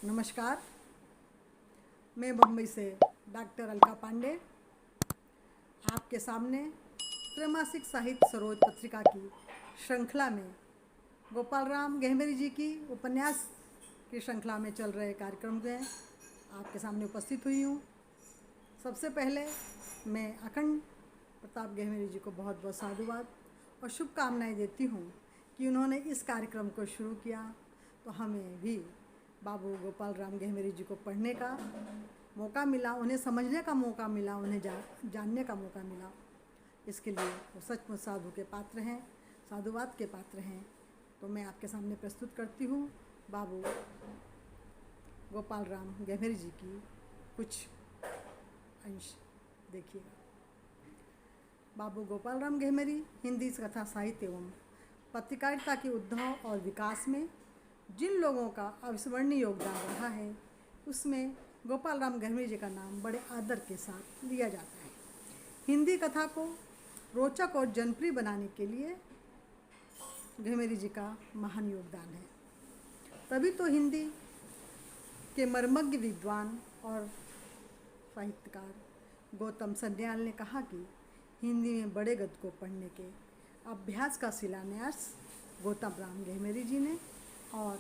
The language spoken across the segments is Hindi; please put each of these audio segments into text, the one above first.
नमस्कार। मैं बम्बई से डॉक्टर अलका पांडे आपके सामने त्रैमासिक साहित्य सरोज पत्रिका की श्रृंखला में गोपाल राम गहमेरी जी की उपन्यास की श्रृंखला में चल रहे कार्यक्रम में आपके सामने उपस्थित हुई हूँ। सबसे पहले मैं अखंड प्रताप गहमेरी जी को बहुत बहुत साधुवाद और शुभकामनाएं देती हूँ कि उन्होंने इस कार्यक्रम को शुरू किया तो हमें भी बाबू गोपाल राम गहमेरी जी को पढ़ने का मौका मिला, उन्हें समझने का मौका मिला, उन्हें जानने का मौका मिला। इसके लिए वो सचमुच साधु के पात्र हैं, साधुवाद के पात्र हैं। तो मैं आपके सामने प्रस्तुत करती हूँ बाबू गोपाल राम गहमेरी जी की कुछ अंश। देखिएगा। बाबू गोपाल राम गहमेरी हिंदी कथा साहित्य एवं पत्रकारिता के उद्भव और विकास में जिन लोगों का अविस्मरणीय योगदान रहा है उसमें गोपाल राम गहमेरी जी का नाम बड़े आदर के साथ लिया जाता है। हिंदी कथा को रोचक और जनप्रिय बनाने के लिए गहमेरी जी का महान योगदान है। तभी तो हिंदी के मर्मज्ञ विद्वान और साहित्यकार गौतम सन्याल ने कहा कि हिंदी में बड़े गद्य को पढ़ने के अभ्यास का शिलान्यास गौतम राम गहमेरी जी ने और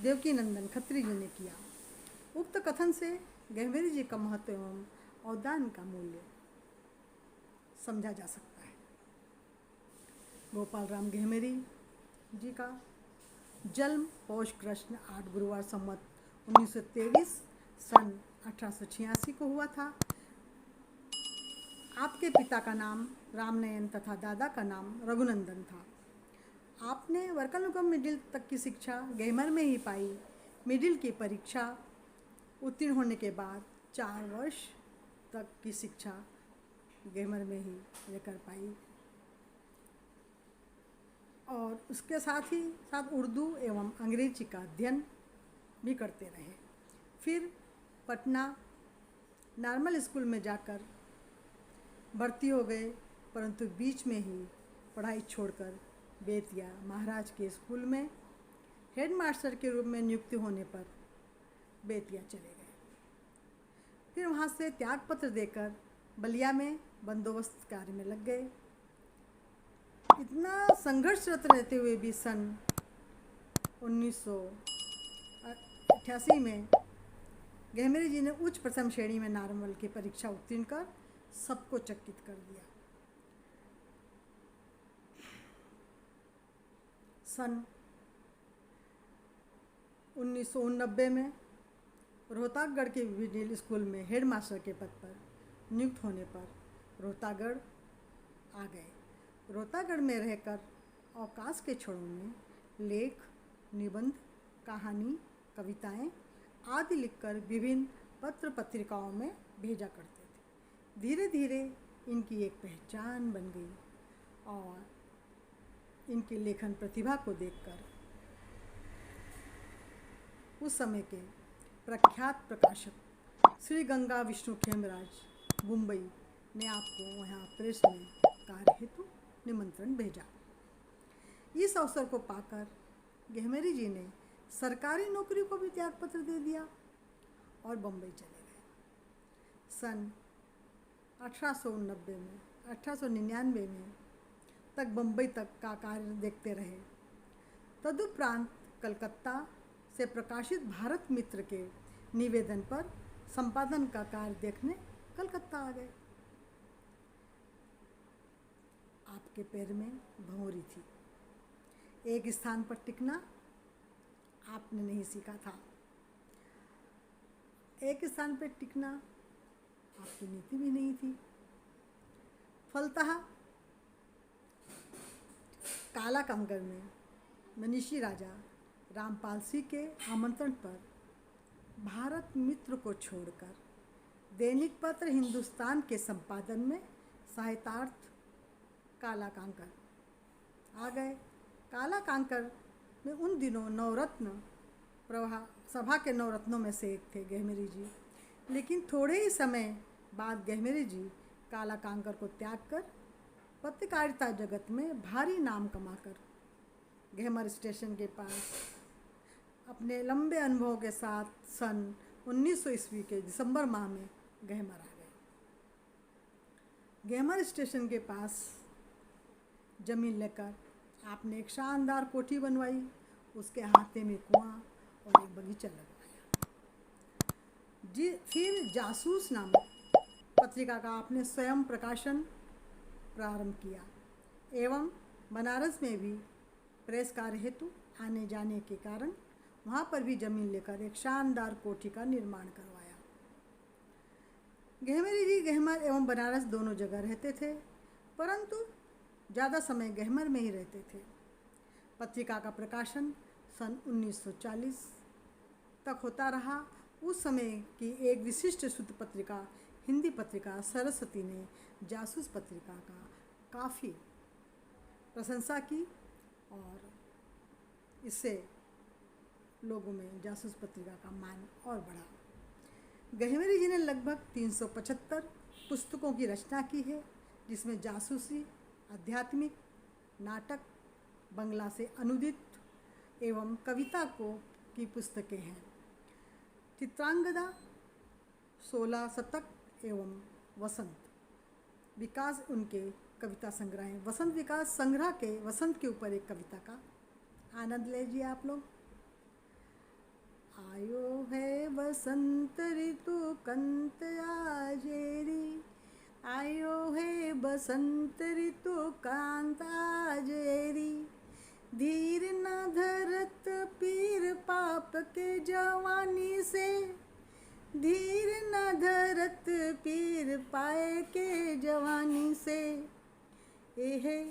देवकी नंदन खत्री जी ने किया। उक्त कथन से गहमेरी जी का महत्व एवं अवदान का मूल्य समझा जा सकता है। गोपाल राम गहमेरी जी का जन्म पौष कृष्ण 8 गुरुवार संवत 1923 सन 1886 को हुआ था। आपके पिता का नाम रामनयन तथा दादा का नाम रघुनंदन था। आपने वर्कानुगम मिडिल तक की शिक्षा गहमर में ही पाई। मिडिल की परीक्षा उत्तीर्ण होने के बाद 4 वर्ष तक की शिक्षा गहमर में ही लेकर पाई और उसके साथ ही साथ उर्दू एवं अंग्रेजी का अध्ययन भी करते रहे। फिर पटना नॉर्मल स्कूल में जाकर भर्ती हो गए, परंतु बीच में ही पढ़ाई छोड़कर बेतिया महाराज के स्कूल में हेडमास्टर के रूप में नियुक्ति होने पर बेतिया चले गए। फिर वहाँ से त्यागपत्र देकर बलिया में बंदोबस्त कार्य में लग गए। इतना संघर्षरत रहते हुए भी सन 1988 में गहमेरी जी ने उच्च प्रथम श्रेणी में नॉर्मल की परीक्षा उत्तीर्ण कर सबको चकित कर दिया। सन 1989 में रोहतागढ़ के मिडिल स्कूल में हेडमास्टर के पद पर नियुक्त होने पर रोहतागढ़ आ गए। रोहतागढ़ में रहकर अवकाश के क्षणों में लेख, निबंध, कहानी, कविताएं आदि लिखकर विभिन्न पत्र पत्रिकाओं में भेजा करते थे। धीरे धीरे इनकी एक पहचान बन गई और इनकी लेखन प्रतिभा को देखकर उस समय के प्रख्यात प्रकाशक श्री गंगा विष्णु खेमराज मुंबई ने आपको वहाँ प्रेस में कार्य हेतु निमंत्रण भेजा। इस अवसर को पाकर गहमेरी जी ने सरकारी नौकरी को भी त्यागपत्र दे दिया और बम्बई चले गए। सन 1899 में तक बम्बई तक का कार्य देखते रहे। तदुपरांत कलकत्ता से प्रकाशित भारत मित्र के निवेदन पर संपादन का कार्य देखने कलकत्ता आ गए। आपके पैर में भंवरी थी, एक स्थान पर टिकना आपने नहीं सीखा था। एक स्थान पर टिकना आपकी नीति भी नहीं थी। फलतः काला कांगड़ में मनीषी राजा रामपाल सिंह के आमंत्रण पर भारत मित्र को छोड़कर दैनिक पत्र हिंदुस्तान के संपादन में सहायतार्थ काला कांकर आ गए। काला कांकर में उन दिनों नवरत्न प्रभा सभा के नवरत्नों में से एक थे गहमेरी जी। लेकिन थोड़े ही समय बाद गहमेरी जी काला कांकर को त्याग कर पत्रकारिता जगत में भारी नाम कमाकर गहमर स्टेशन के पास अपने लंबे अनुभव के साथ सन 1900 ईस्वी के दिसंबर माह में गहमर आ गए। गहमर स्टेशन के पास जमीन लेकर आपने एक शानदार कोठी बनवाई, उसके हाथे में कुआं और एक बगीचा लगवाया। फिर जासूस नामक पत्रिका का आपने स्वयं प्रकाशन प्रारंभ किया एवं बनारस में भी प्रेस कार्य हेतु आने जाने के कारण वहाँ पर भी जमीन लेकर एक शानदार कोठी का निर्माण करवाया। गहमरी जी गहमर एवं बनारस दोनों जगह रहते थे, परंतु ज़्यादा समय गहमर में ही रहते थे। पत्रिका का प्रकाशन सन 1940 तक होता रहा। उस समय की एक विशिष्ट शुद्ध पत्रिका हिंदी पत्रिका सरस्वती ने जासूस पत्रिका का काफ़ी प्रशंसा की और इससे लोगों में जासूस पत्रिका का मान और बढ़ा। गहमरी जी ने लगभग 375 पुस्तकों की रचना की है, जिसमें जासूसी, आध्यात्मिक, नाटक, बंगला से अनुदित एवं कविता की पुस्तकें हैं। चित्रांगदा, 16 शतक एवं वसंत विकास उनके कविता संग्रह हैं। वसंत विकास संग्रह के वसंत के ऊपर एक कविता का आनंद लीजिए आप लोग। आयो है वसंत ऋतु कंत आजेरी, आयो है बसंत ऋतु कांत आजेरी, धीर न धरत पीर पाप के जवानी से, धीर न धरत पीर पाए के जवानी से, एहे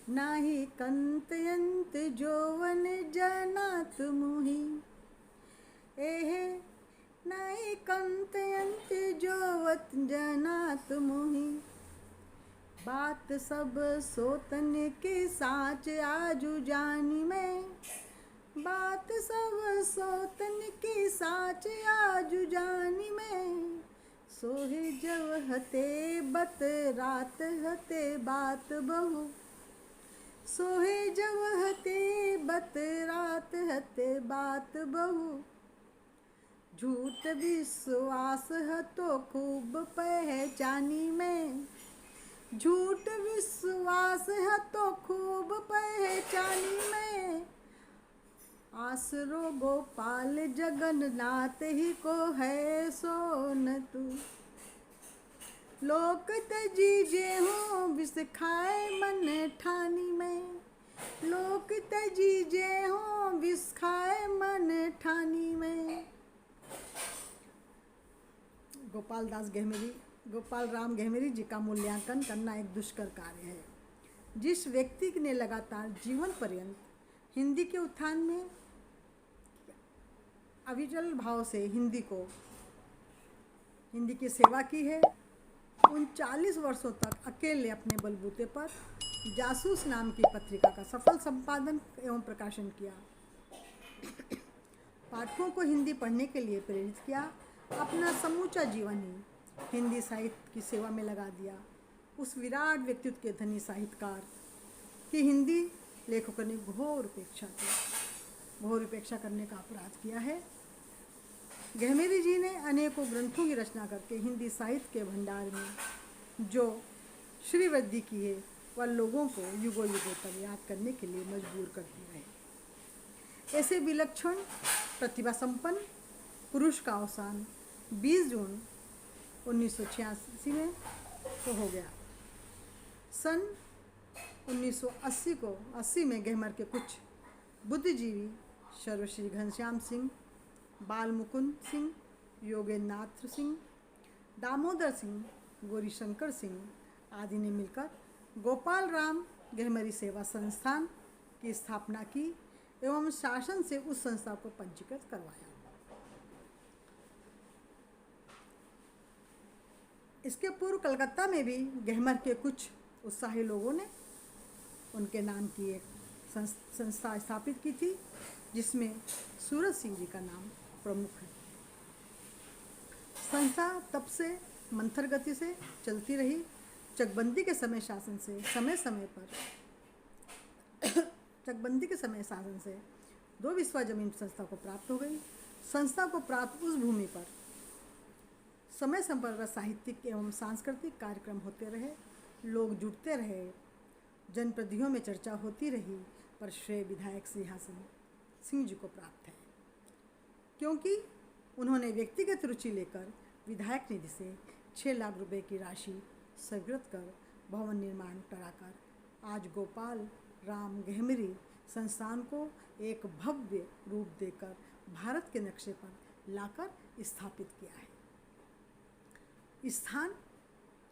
नाही कंतयंत जोवन जनात मुही, एहे नाही कंतयंत जोवत जनात मुही, बात सब सोतन के साच आजू जानी में, बात सब सोतन की साच आजू जानी में, सोहे जब हते बत रात हते बात बहु, सोहे जब हते बत रात हते बात बहु, झूठ विश्वास हतो खूब पहचानी में, झूठ विश्वास हतो खूब पहचानी में, आसरो गोपाल जगन्नाथ ही को है सोन तू, लोक तजीजे हो विष खाए मन ठानी में, लोक तजीजे हो विष खाए मन ठानी में। गोपाल राम गहमरी जी का मूल्यांकन करना एक दुष्कर कार्य है। जिस व्यक्ति ने लगातार जीवन पर्यंत हिंदी के उत्थान में अविचल भाव से हिंदी की सेवा की है, 39 वर्षों तक अकेले अपने बलबूते पर जासूस नाम की पत्रिका का सफल संपादन एवं प्रकाशन किया, पाठकों को हिंदी पढ़ने के लिए प्रेरित किया, अपना समूचा जीवन ही हिंदी साहित्य की सेवा में लगा दिया। उस विराट व्यक्तित्व के धनी साहित्यकार की हिंदी लेखकों ने घोर उपेक्षा करने का अपराध किया है। गहमरी जी ने अनेकों ग्रंथों की रचना करके हिंदी साहित्य के भंडार में जो श्रीवृद्धि की है वह लोगों को युगों तक याद करने के लिए मजबूर करती रहे। ऐसे विलक्षण प्रतिभा संपन्न पुरुष का अवसान 20 जून 1986 में तो हो गया। सन 1980 में गहमर के कुछ बुद्धिजीवी सर्वश्री घनश्याम सिंह, बाल मुकुंद सिंह, योगेंद्र नाथ सिंह, दामोदर सिंह, गौरीशंकर सिंह आदि ने मिलकर गोपाल राम गहमरी सेवा संस्थान की स्थापना की एवं शासन से उस संस्था को पंजीकृत करवाया। इसके पूर्व कलकत्ता में भी गहमर के कुछ उत्साही लोगों ने उनके नाम की एक संस्था स्थापित की थी, जिसमें सूरज सिंह जी का नाम प्रमुख है। संस्था तब से मंथर गति से चलती रही। चकबंदी के समय शासन से 2 बिस्वा जमीन संस्था को प्राप्त हो गई। संस्था को प्राप्त उस भूमि पर समय समय पर साहित्यिक एवं सांस्कृतिक कार्यक्रम होते रहे, लोग जुटते रहे, जनप्रतिनिधियों में चर्चा होती रही, पर श्रेय विधायक सिंहासन सिंह जी को प्राप्त है, क्योंकि उन्होंने व्यक्तिगत रुचि लेकर विधायक निधि से 6 लाख रुपए की राशि स्वीकृत कर भवन निर्माण कराकर आज गोपाल राम गहमरी संस्थान को एक भव्य रूप देकर भारत के नक्शे पर लाकर स्थापित किया है। स्थान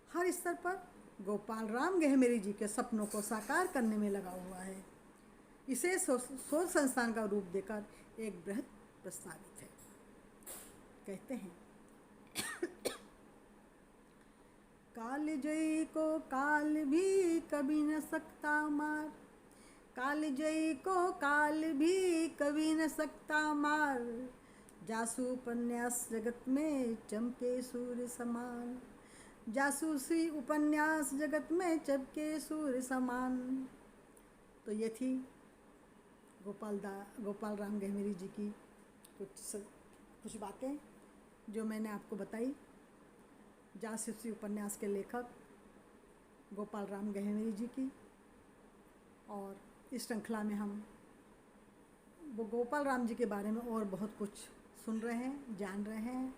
हर स्तर पर गोपाल राम गहमरी जी के सपनों को साकार करने में लगा हुआ है। इसे शोध संस्थान का रूप देकर एक बृहद प्रस्तावित है। कहते हैं काल जयी को काल भी कभी न सकता मार, काल जयी को काल भी कभी न सकता मार, जासू उपन्यास जगत में चमके सूर्य समान, जासूसी उपन्यास जगत में चमके सूर्य समान। तो ये थी गोपाल राम गहमरी जी की कुछ बातें जो मैंने आपको बताई। जासूसी उपन्यास के लेखक गोपाल राम गहमरी जी की, और इस श्रृंखला में हम वो गोपाल राम जी के बारे में और बहुत कुछ सुन रहे हैं, जान रहे हैं,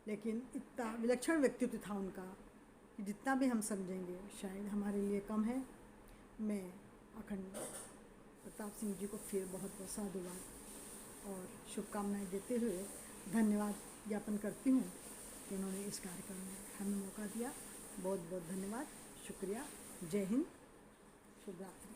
लेकिन इतना विलक्षण व्यक्तित्व था उनका कि जितना भी हम समझेंगे शायद हमारे लिए कम है। मैं अखंड प्रताप सिंह जी को फिर बहुत बहुत साधुवाद और शुभकामनाएं देते हुए धन्यवाद ज्ञापन करती हूँ कि उन्होंने इस कार्यक्रम में हमें मौका दिया। बहुत बहुत धन्यवाद, शुक्रिया। जय हिंद, शुभ रात्रि।